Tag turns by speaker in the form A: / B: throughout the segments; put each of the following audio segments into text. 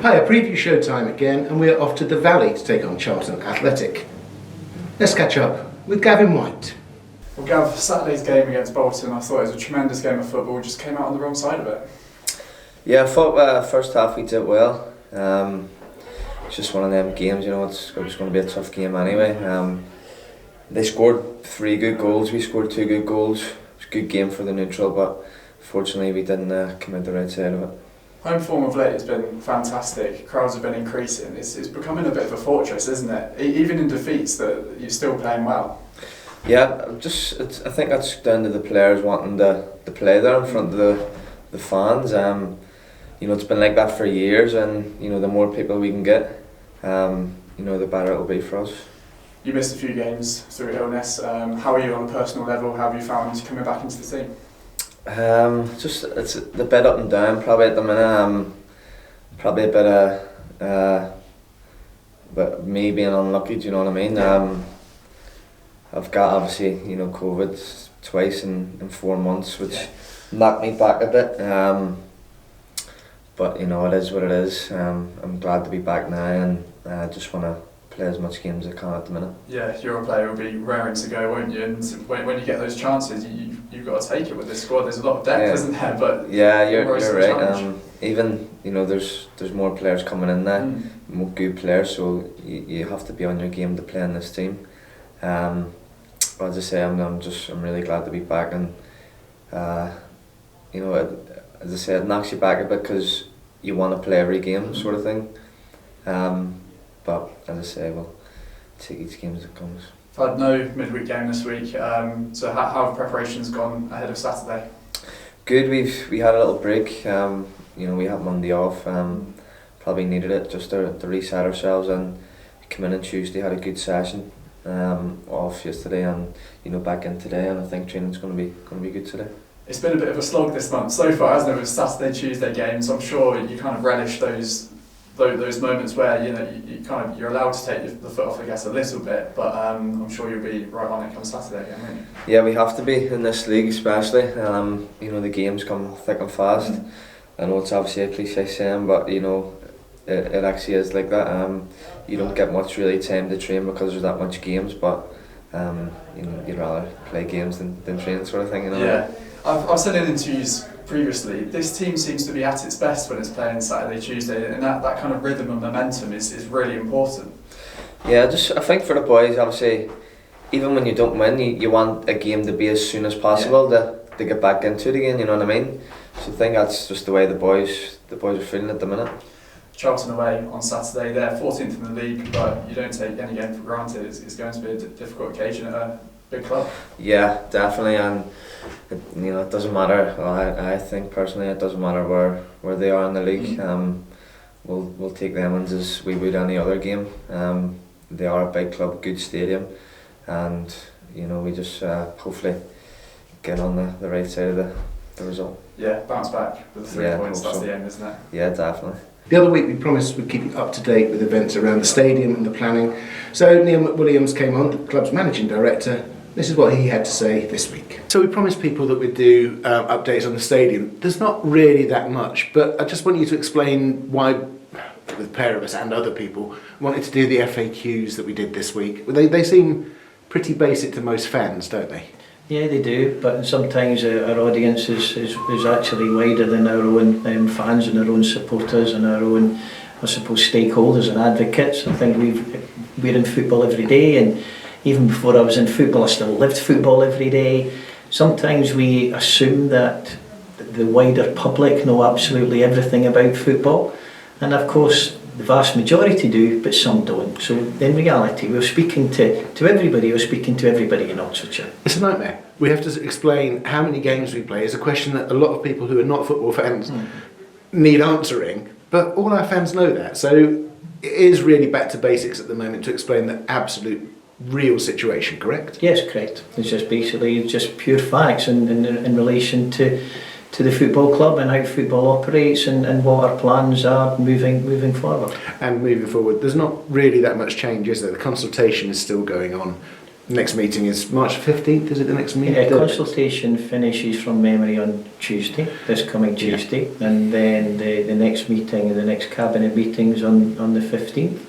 A: Hi, a preview show time again, and we're off to the Valley to take on Charlton Athletic. Let's catch up with Gavin White.
B: Well, Gav, Saturday's game against Bolton, I thought it was a tremendous game of football, just came out on the wrong side of it.
C: Yeah, I thought first half we did well. It's just one of them games, you know, it was going to be a tough game anyway. They scored 3 good goals, we scored 2 good goals. It was a good game for the neutral, but fortunately we didn't come out the right side of it.
B: Home form of late has been fantastic, crowds have been increasing, it's becoming a bit of a fortress, isn't it? Even in defeats, that you're still playing well.
C: Yeah, I think that's down to the players wanting to play there in front of the fans. You know, it's been like that for years, and you know, the more people we can get, you know, the better it'll be for us.
B: You missed a few games through illness. How are you on a personal level? How have you found coming back into the team?
C: Just it's a bit up and down probably at the minute. Probably a bit of but me being unlucky. Do you know what I mean? I've got obviously, you know, COVID twice in 4 months, which knocked me back a bit. But you know, it is what it is. I'm glad to be back now, and I just want to play as much games as I can at the minute.
B: Yeah, you're a player who'll be raring to go, won't you? And when you get those chances, you've got to take it with this squad. There's a lot of depth, isn't there? But
C: yeah, you're right. Even you know, there's more players coming in now, more good players. So you have to be on your game to play in this team. But as I say, I'm really glad to be back, and you know, as I say, it knocks you back a bit because you want to play every game, sort of thing. But as I say, we'll take each game as it comes.
B: I've had no midweek game this week, so how have preparations gone ahead of Saturday?
C: Good, we had a little break. You know, we had Monday off. Probably needed it just to reset ourselves, and come in on Tuesday, had a good session. Off yesterday, and you know, back in today, and I think training's going to be good today. It's
B: been a bit of a slog this month so far, hasn't it? With Saturday, Tuesday games, I'm sure you kind of relish those moments where you know you're allowed to take the foot off the gas a little bit, but I'm sure you'll be right on it come Saturday again, won't you? Yeah, we have to be in this league, especially. You know, the games come thick and fast. I know it's obviously a cliche saying, but you know, it actually is like that. You don't get much really time to train because there's that much games, but you know, you'd rather play games than train, sort of thing. You know. Yeah, I've said in interviews previously, this team seems to be at its best when it's playing Saturday, Tuesday, and that kind of rhythm and momentum is really important. Yeah,
C: I think for the boys, obviously, even when you don't win, you want a game to be as soon as possible to get back into it again. You know what I mean? So I think that's just the way the boys are feeling at the minute.
B: Charlton away on Saturday, they're 14th in the league, but you don't take any game for granted. It's going to be a difficult occasion at a big club.
C: Yeah, definitely, and you know, it doesn't matter. Well, I think personally, it doesn't matter where they are in the league. We'll take them as we would any other game. They are a big club, good stadium, and you know, we just hopefully get on the right side of the result.
B: Yeah, bounce back with the 3 points. That's the aim, isn't it?
C: Yeah, definitely.
A: The other week we promised we'd keep you up to date with events around the stadium and the planning. So Niall McWilliams came on, the club's managing director. This is what he had to say this week. So we promised people that we'd do updates on the stadium. There's not really that much, but I just want you to explain why, with a pair of us and other people, wanted to do the FAQs that we did this week. They seem pretty basic to most fans, don't they?
D: Yeah, they do, but sometimes our audience is actually wider than our own fans and our own supporters and our own, I suppose, stakeholders and advocates. I think we're in football every day, and even before I was in football, I still lived football every day. Sometimes we assume that the wider public know absolutely everything about football, and of course the vast majority do, but some don't. So in reality, we're speaking to everybody. We're speaking to everybody in Oxfordshire.
A: It's a nightmare. We have to explain how many games we play. It's a question that a lot of people who are not football fans need answering, but all our fans know that. So it is really back to basics at the moment to explain the absolute real situation, correct?
D: Yes, correct. It's just basically just pure facts in relation to the football club and how football operates and what our plans are moving forward.
A: And moving forward, there's not really that much change, is there? The consultation is still going on. Next meeting is March 15th, is it the next meeting?
D: Yeah, consultation finishes from memory on Tuesday, this coming Tuesday, and then the next meeting, the next cabinet meeting's on the 15th.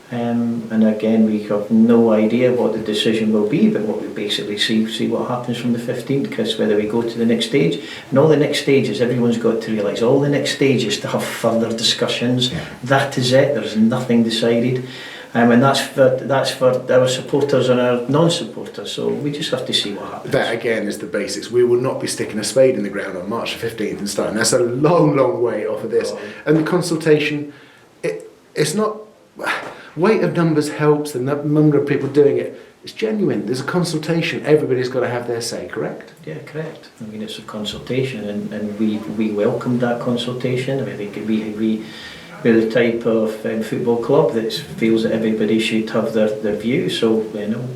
D: And again, we have no idea what the decision will be, but what we basically see what happens from the 15th, because whether we go to the next stage, and all the next stages, everyone's got to realise, all the next stages to have further discussions.
A: Yeah.
D: That is it, there's nothing decided. And that's for our supporters and our non-supporters, so we just have to see what happens.
A: That again is the basics. We will not be sticking a spade in the ground on March 15th and starting. That's a long, long way off of this.
D: Oh.
A: And the consultation, it's not... Weight of numbers helps, the number of people doing it. It's genuine. There's a consultation. Everybody's got to have their say, correct?
D: Yeah, correct. I mean, it's a consultation, and we welcomed that consultation. I mean, we're the type of football club that feels that everybody should have their view, so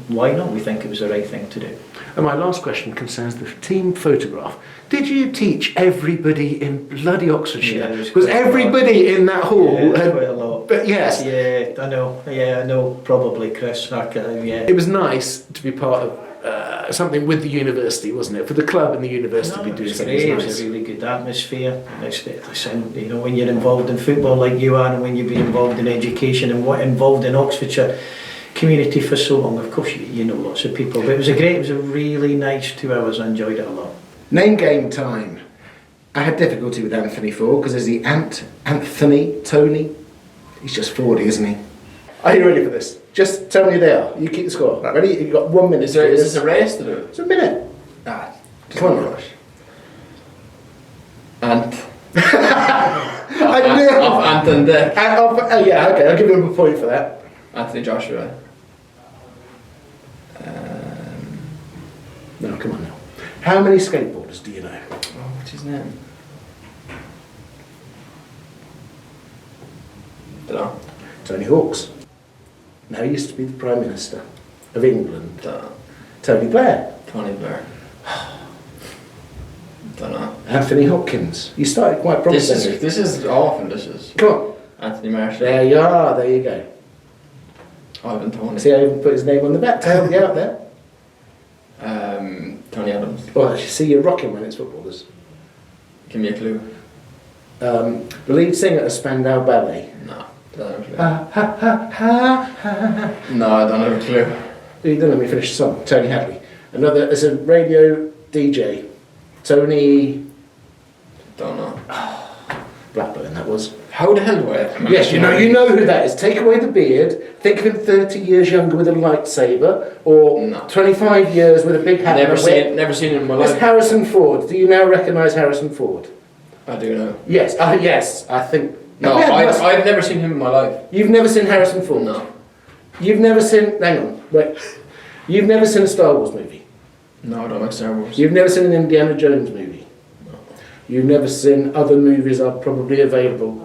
D: why not? We think it was the right thing to do.
A: And my last question concerns the team photograph. Did you teach everybody in bloody Oxfordshire?
D: Yeah,
A: was everybody in that hall?
D: Yeah, quite a lot.
A: But yes.
D: Yeah, I know. Yeah, I know. Probably, Chris. Yeah.
A: It was nice to be part of something with the university, wasn't it? For the club and the university to be doing something
D: great.
A: nice.
D: It was a really good atmosphere. Listen, when you're involved in football like you are, and when you've been involved in education and involved in Oxfordshire community for so long, of course you know lots of people. But it was a really nice 2 hours. I enjoyed it a lot.
A: Name game time. I had difficulty with Anthony Forde because there's the Anthony, Tony. He's just Forde, isn't he? Are you ready for this? Just tell me who they are. You keep the score. Right, ready? You've got 1 minute.
E: Is this a race to do?
A: It's a minute.
E: Ah,
A: Come on, Rush.
E: Ant.
A: I knew.
E: Off Ant and Dick.
A: Yeah, okay. I'll give him a point for that.
E: Anthony Joshua.
A: No, come on now. How many skateboarders do you know?
E: Oh, what's his name? Dunno.
A: Tony Hawks. Now he used to be the Prime Minister of England.
E: Dunno.
A: Tony Blair.
E: Tony Blair. Dunno.
A: Anthony Hopkins. You started quite promising.
E: This is awful. This is
A: Come on.
E: Anthony Marshall.
A: There you are. There you go.
E: Ivan Tony.
A: See, I even put his name on the back to help you out there.
E: Tony Adams.
A: Well, you see, you're rocking when it's footballers.
E: Give me a clue.
A: The lead singer of Spandau Ballet.
E: No. Don't have a clue.
A: Ha ha ha ha ha.
E: No, I don't have a clue.
A: You don't let me finish the song. Tony Hadley. Another, it's a radio DJ. Tony
E: Don't know.
A: Blackburn, that was.
E: How the hell do I?
A: Yes, you know who that is. Take away the beard. Think of him 30 years younger with a lightsaber, or
E: No.
A: 25 years with a big hat.
E: Never
A: and a whip.
E: never seen him in my
A: It's
E: life.
A: Harrison Ford. Do you now recognise Harrison Ford?
E: I do know.
A: Yes. Yes, I think.
E: No,
A: Yeah, must-
E: I've never seen him in my life.
A: You've never seen Harrison Ford?
E: No.
A: You've never seen. Hang on. Wait. You've never seen a Star Wars movie.
E: No, I don't like Star Wars.
A: You've never seen an Indiana Jones movie.
E: No.
A: You've never seen other movies are probably available.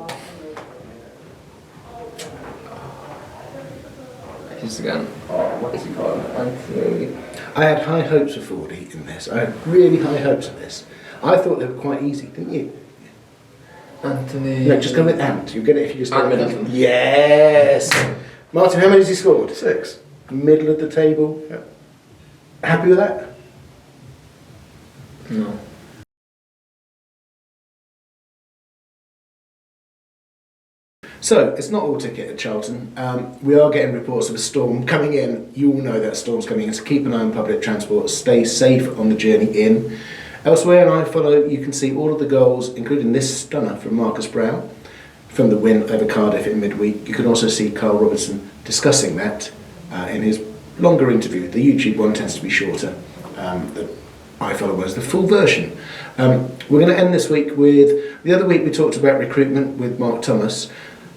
E: He's again. Oh, what's he called? Anthony.
A: I had high hopes of Forde in this. I had really high hopes of this. I thought they were quite easy, didn't you?
E: Anthony.
A: No, just go with Ant. You'll get it if you just go
E: Ant
A: with
E: Middleton.
A: Yes! Martin, how many has he scored?
E: 6.
A: Middle of the table.
E: Yeah.
A: Happy with that?
E: No.
A: So, it's not all ticket at Charlton. We are getting reports of a storm coming in. You all know that storm's coming in, so keep an eye on public transport. Stay safe on the journey in. Elsewhere in iFollow, you can see all of the goals, including this stunner from Marcus Brown, from the win over Cardiff in midweek. You can also see Carl Robertson discussing that in his longer interview. The YouTube one tends to be shorter. The iFollow was the full version. We're going to end this week with... The other week we talked about recruitment with Mark Thomas.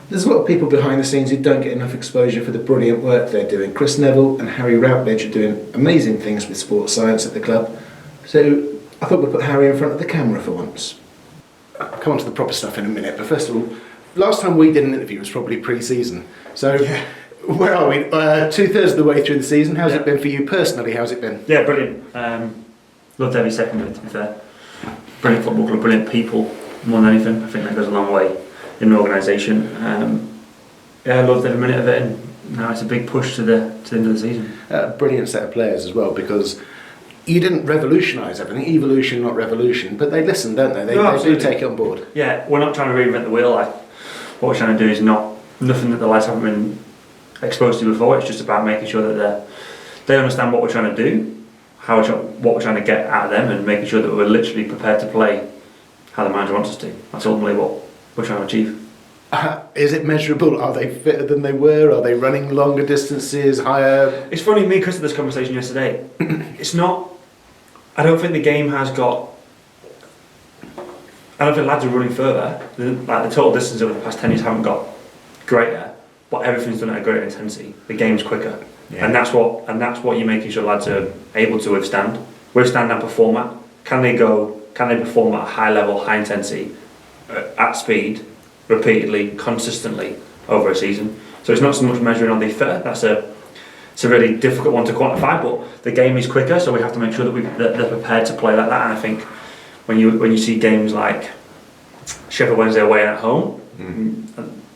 A: There's a lot of people behind the scenes who don't get enough exposure for the brilliant work they're doing. Chris Neville and Harry Routledge are doing amazing things with sports science at the club. So I thought we'd put Harry in front of the camera for once. I'll come on to the proper stuff in a minute, but first of all, last time we did an interview was probably pre-season. So where are we? 2/3 of the way through the season. How's it been for you personally? How's it been?
F: Yeah, brilliant. Loved every second of it, to be fair. Brilliant football club, brilliant people, more than anything. I think that goes a long way in an organisation. Yeah, I loved every minute of it, and now it's a big push to the end of the season.
A: Brilliant set of players as well, because you didn't revolutionise everything. Evolution, not revolution. But they listen, don't they? They do
F: absolutely.
A: take it on board.
F: Yeah, we're not trying to reinvent the wheel. Like, what we're trying to do is nothing that the lads haven't been exposed to before. It's just about making sure that they understand what we're trying to do, what we're trying to get out of them, and making sure that we're literally prepared to play how the manager wants us to. That's ultimately what we're trying to achieve.
A: Is it measurable? Are they fitter than they were? Are they running longer distances, higher?
F: It's funny, me and Chris had this conversation yesterday. It's not. I don't think the game has got. I don't think lads are running further. The total distance over the past 10 years haven't got greater, but everything's done at a greater intensity. The game's quicker, and that's what you're making sure lads are able to withstand and perform at. Can they perform at a high level, high intensity, at speed, repeatedly, consistently over a season? So it's not so much measuring on the fitter. It's a really difficult one to quantify, but the game is quicker, so we have to make sure that they're prepared to play like that. And I think when you see games like Sheffield Wednesday away and at home,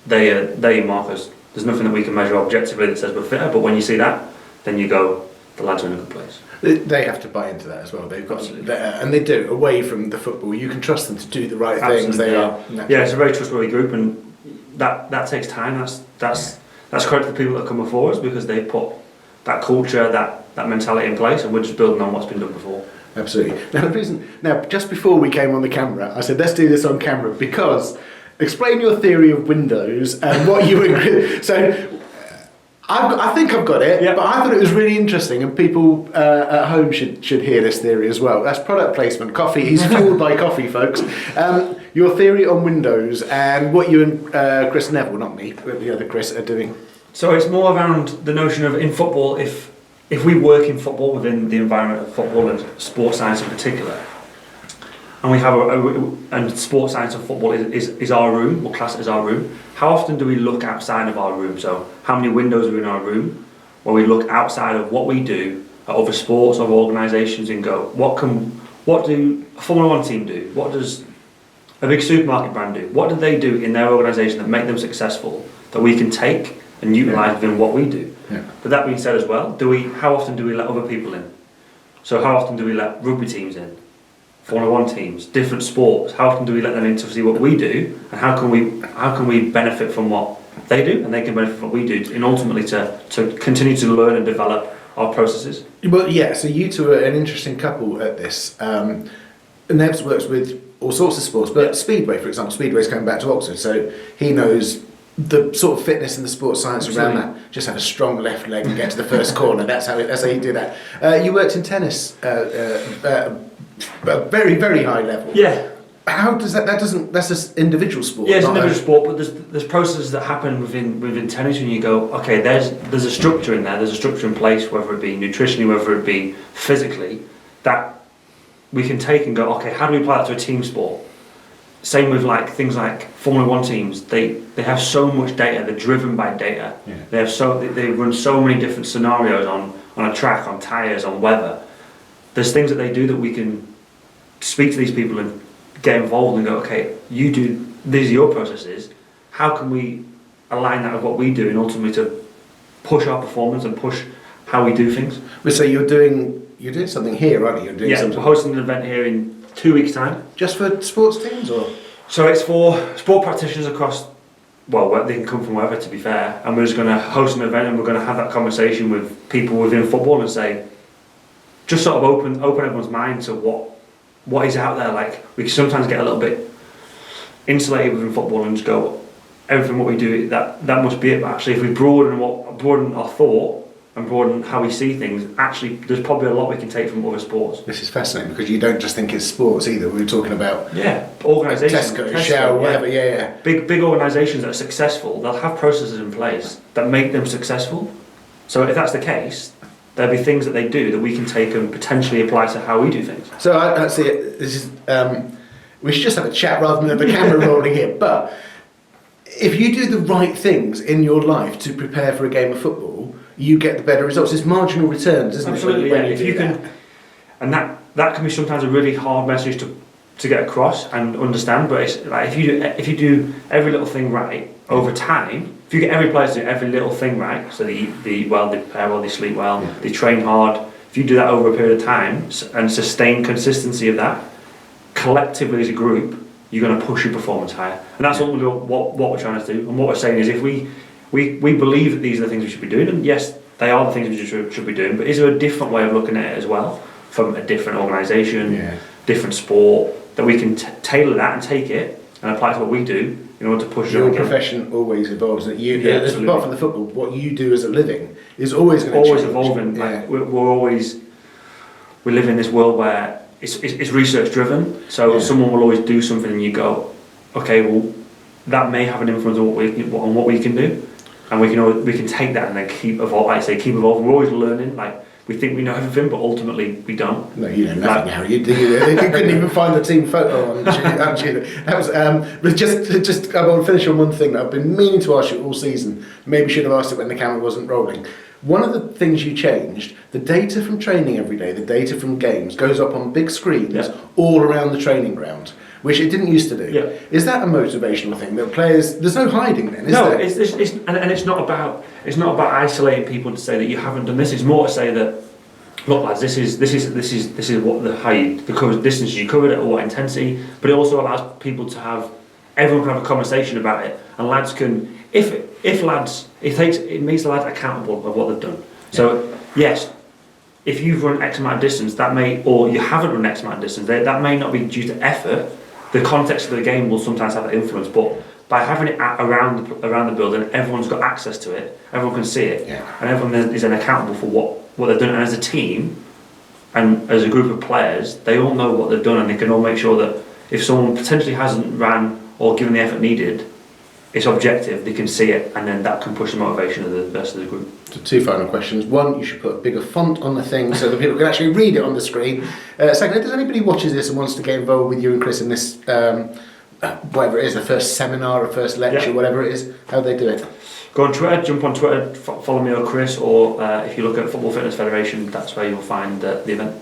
F: they mark us. There's nothing that we can measure objectively that says we're fitter, but when you see that, then you go, the lads are in a good place.
A: They have to buy into that as well. They've got, and they do. Away from the football, you can trust them to do the right things. They are.
F: Yeah, it's a very trustworthy group, and that takes time. That's credit to the people that come before us, because they put that culture, that mentality in place, and we're just building on what's been done before.
A: Absolutely. Now, just before we came on the camera, I said let's do this on camera, because explain your theory of windows and what you agree. So. I think I've got it, but I thought it was really interesting, and people at home should hear this theory as well. That's product placement. Coffee. He's fueled by coffee, folks. Your theory on windows and what you and Chris Neville, not me, but the other Chris, are doing.
F: So it's more around the notion of, in football, if we work in football within the environment of football and sports science in particular, and we have and sports science and football is our room, or class as our room. How often do we look outside of our room? So how many windows are in our room where we look outside of what we do at other sports, other organisations, and go, what do a Formula 1 team do? What does a big supermarket brand do? What do they do in their organisation that make them successful, that we can take and utilise within what we do?
A: Yeah.
F: But that being said as well, how often do we let other people in? So how often do we let rugby teams in? Formula 1 teams, different sports, how often do we let them in to see what we do, and how can we benefit from what they do, and they can benefit from what we do, and ultimately to continue to learn and develop our processes?
A: Well, yeah, so you two are an interesting couple at this. Nebs works with all sorts of sports, but Speedway, for example, Speedway's coming back to Oxford, so he knows the sort of fitness and the sports science around that. Just have a strong left leg and get to the first corner. That's how you do that. You worked in tennis. A very, very high level.
F: Yeah.
A: How does that's an individual sport?
F: Yeah, it's an individual sport, but there's processes that happen within tennis when you go, okay, there's a structure in there, there's a structure in place, whether it be nutritionally, whether it be physically, that we can take and go, okay, how do we apply that to a team sport? Same with things like Formula 1 teams. They have so much data, they're driven by data. Yeah. They run so many different scenarios on a track, on tyres, on weather. There's things that they do that we can speak to these people and get involved and go, okay, these are your processes, how can we align that with what we do, and ultimately to push our performance and push how we do things.
A: So you're doing something here, aren't you?
F: We're hosting an event here in 2 weeks' time.
A: Just for sports teams, or?
F: So it's for sport practitioners across, well, they can come from wherever, to be fair, and we're just going to host an event, and we're going to have that conversation with people within football and say, just sort of open everyone's mind to what is out there. Like, we can sometimes get a little bit insulated within football and just go, everything what we do, that must be it. But actually, if we broaden our thought and broaden how we see things, actually there's probably a lot we can take from other sports.
A: This is fascinating, because you don't just think it's sports either. We were talking about
F: organisations,
A: Tesco, Shell, whatever. Yeah.
F: Big organisations that are successful, they'll have processes in place that make them successful. So if that's the case, there'll be things that they do that we can take and potentially apply to how we do things.
A: So I see it. This is we should just have a chat rather than the camera rolling here. But if you do the right things in your life to prepare for a game of football, you get the better results. It's marginal returns, isn't
F: Absolutely,
A: it?
F: yeah. If you can, and that can be sometimes a really hard message to get across and understand. But it's like if you do every little thing right over time, if you get every player to do every little thing right, so they eat well, they prepare well, they sleep well, they train hard. If you do that over a period of time and sustain consistency of that, collectively as a group, you're going to push your performance higher. And that's what we're trying to do. And what we're saying is, if we believe that these are the things we should be doing, and yes, they are the things we should be doing, but is there a different way of looking at it as well, from a different organisation, different sport, that we can tailor that and take it and apply it to what we do in order to push
A: your profession always evolves. That apart from the football, what you do as a living is always going to change.
F: Evolving. Like we live in this world where it's research driven. So someone will always do something, and you go, okay, well, that may have an influence on what we can do, and we can take that and then keep evolving. We're always learning. Like, we think we know everything, but ultimately we don't.
A: No, you know nothing, Harry. Do you? You couldn't even find the team photo on Tuesday. That was, but just I will finish on one thing that I've been meaning to ask you all season. Maybe should have asked it when the camera wasn't rolling. One of the things you changed, the data from training every day, the data from games, goes up on big screens all around the training ground, which it didn't used to do.
F: Yeah.
A: Is that a motivational thing that players? There's no hiding then, is there?
F: It's not about isolating people to say that you haven't done this. It's more to say that, look, lads, this is what the distance you covered at, or what intensity. But it also allows people to have, everyone can have a conversation about it, and lads can, it makes the lads accountable of what they've done. So yes, if you've run X amount of distance, or you haven't run X amount of distance, that may not be due to effort. The context of the game will sometimes have an influence, but by having it around the building, everyone's got access to it, everyone can see it, and everyone is then accountable for what they've done. And as a team, and as a group of players, they all know what they've done, and they can all make sure that if someone potentially hasn't ran or given the effort needed, it's objective, they can see it, and then that can push the motivation of the rest of the group.
A: So 2 final questions. One, you should put a bigger font on the thing so that people can actually read it on the screen. Second, if there's anybody watches this and wants to get involved with you and Chris in this, whatever it is, the first seminar or first lecture, whatever it is, how do they do it?
F: Go on Twitter, jump on Twitter, follow me or Chris, or if you look at Football Fitness Federation, that's where you'll find the event.